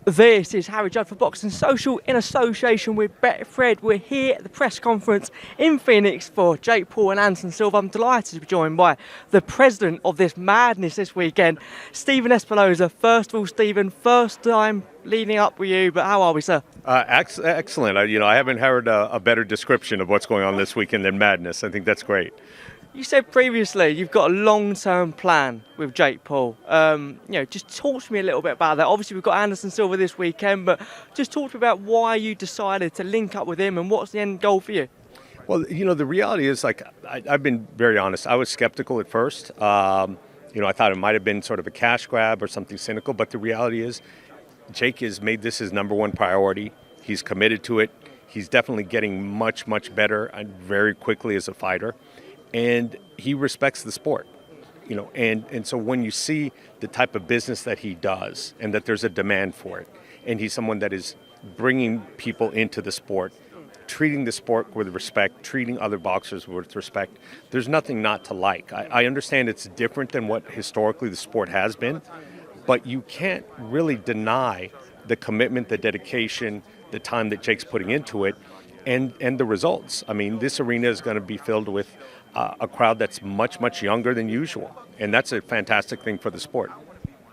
This is Harry Judd for Boxing Social in association with Betfred. We're here at the press conference in Phoenix for Jake Paul and Anderson Silva. I'm delighted to be joined by the president of this madness this weekend, Stephen Espinoza. First of all, Stephen, first time leading up with you, but how are we, sir? Excellent. I haven't heard a better description of what's going on this weekend than madness. I think that's great. You said previously you've got a long-term plan with Jake Paul. Just talk to me a little bit about that. Obviously, we've got Anderson Silva this weekend, but just talk to me about why you decided to link up with him and what's the end goal for you. Well, the reality is, I've been very honest. I was skeptical at first. I thought it might have been sort of a cash grab or something cynical, but the reality is Jake has made this his number one priority. He's committed to it. He's definitely getting much, much better and very quickly as a fighter. And he respects the sport, and so when you see the type of business that he does and that there's a demand for it, and he's someone that is bringing people into the sport, treating the sport with respect, treating other boxers with respect, there's nothing not to like. I understand it's different than what historically the sport has been, but you can't really deny the commitment, the dedication, the time that Jake's putting into it, and the results. I mean, this arena is going to be filled with a crowd that's much, much younger than usual. And that's a fantastic thing for the sport.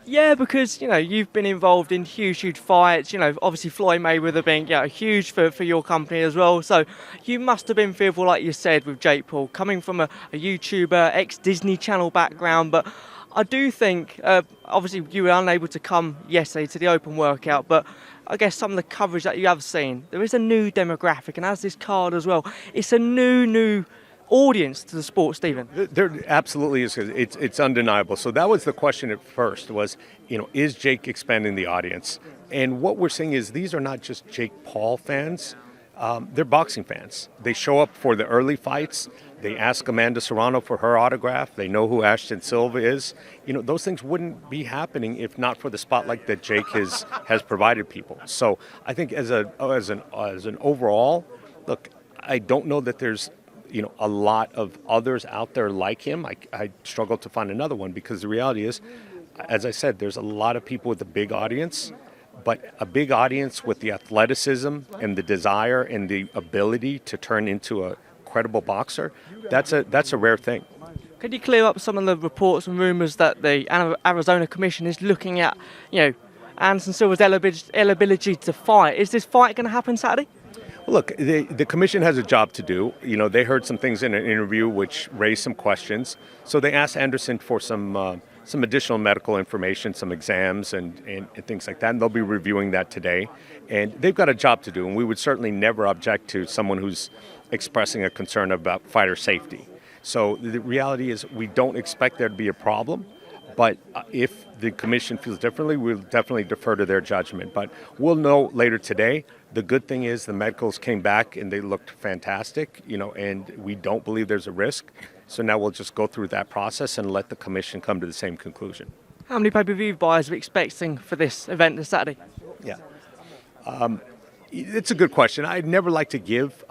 Yeah, because, you've been involved in huge fights. Obviously Floyd Mayweather being huge for your company as well. So you must have been fearful, like you said, with Jake Paul, coming from a YouTuber, ex-Disney Channel background. But I do think, obviously you were unable to come yesterday to the open workout, but I guess some of the coverage that you have seen, there is a new demographic, and as this card as well, it's a new audience to the sport, Stephen. There absolutely is. It's undeniable. So that was the question at first was, is Jake expanding the audience? And what we're seeing is these are not just Jake Paul fans. They're boxing fans. They show up for the early fights. They ask Amanda Serrano for her autograph. They know who Anderson Silva is. Those things wouldn't be happening if not for the spotlight that Jake has provided people. So I think as an overall, look, I don't know that there's a lot of others out there like him. I struggle to find another one because the reality is, as I said, there's a lot of people with a big audience, but a big audience with the athleticism and the desire and the ability to turn into a credible boxer, that's a rare thing. Could you clear up some of the reports and rumours that the Arizona Commission is looking at, Anderson Silva's eligibility to fight? Is this fight going to happen Saturday? Look, the commission has a job to do. They heard some things in an interview which raised some questions. So they asked Anderson for some additional medical information, some exams and things like that. And they'll be reviewing that today. And they've got a job to do. And we would certainly never object to someone who's expressing a concern about fighter safety. So the reality is we don't expect there to be a problem. But if the commission feels differently, we'll definitely defer to their judgment. But we'll know later today. The good thing is the medicals came back and they looked fantastic, and we don't believe there's a risk. So now we'll just go through that process and let the commission come to the same conclusion. How many pay-per-view buyers are we expecting for this event this Saturday? Yeah. It's a good question. I'd never like to give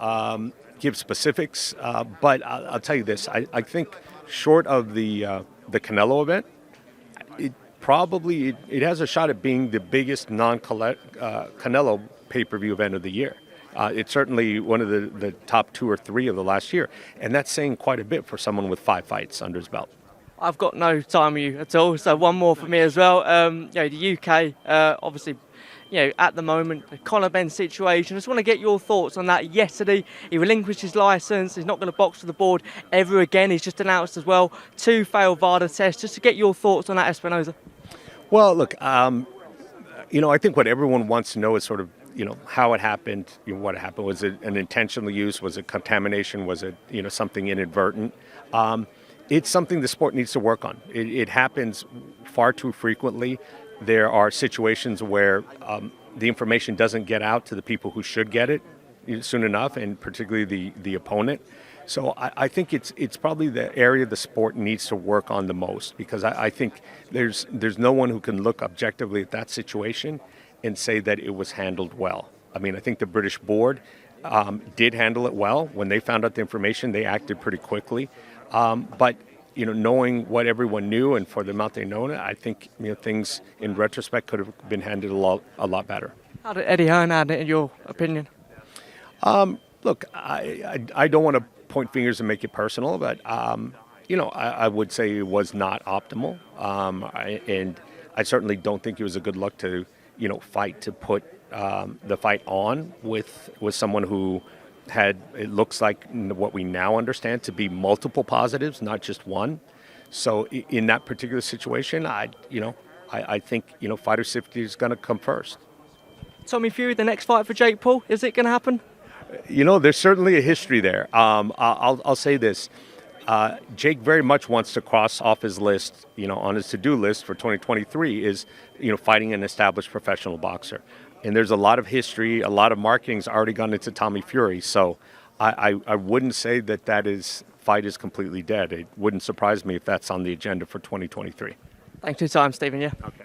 specifics, but I'll tell you this. I think short of the Canelo event, it has a shot at being the biggest non-Canelo pay-per-view event of the year. It's certainly one of the top 2 or 3 of the last year, and that's saying quite a bit for someone with 5 fights under his belt. I've got no time with you at all, so one more for me as well. The UK, obviously, at the moment, the Conor Benn situation. I just want to get your thoughts on that. Yesterday, he relinquished his licence. He's not going to box to the board ever again. He's just announced as well 2 failed VADA tests. Just to get your thoughts on that, Espinoza. Well, look, I think what everyone wants to know is sort of, how it happened, what happened. Was it an intentional use? Was it contamination? Was it, something inadvertent? It's something the sport needs to work on. It happens far too frequently. There are situations where the information doesn't get out to the people who should get it soon enough, and particularly the opponent. So I think it's probably the area the sport needs to work on the most, because I think there's no one who can look objectively at that situation and say that it was handled well. I mean, I think the British board did handle it well. When they found out the information, they acted pretty quickly. But knowing what everyone knew and for the amount they know, I think things in retrospect could have been handled a lot better. How did Eddie Hearn add it, in your opinion? Look, I don't want to point fingers and make it personal, but I would say it was not optimal, and I certainly don't think it was a good look to fight to put the fight on with someone who had, it looks like what we now understand to be multiple positives, not just one. So in that particular situation, I think fighter safety is going to come first. Tommy Fury, the next fight for Jake Paul, is it going to happen? There's certainly a history there. I'll say this. Jake very much wants to cross off his list, on his to-do list for 2023 is, fighting an established professional boxer. And there's a lot of history, a lot of marketing's already gone into Tommy Fury. So I wouldn't say that fight is completely dead. It wouldn't surprise me if that's on the agenda for 2023. Thanks for your time, Stephen. Yeah. Okay.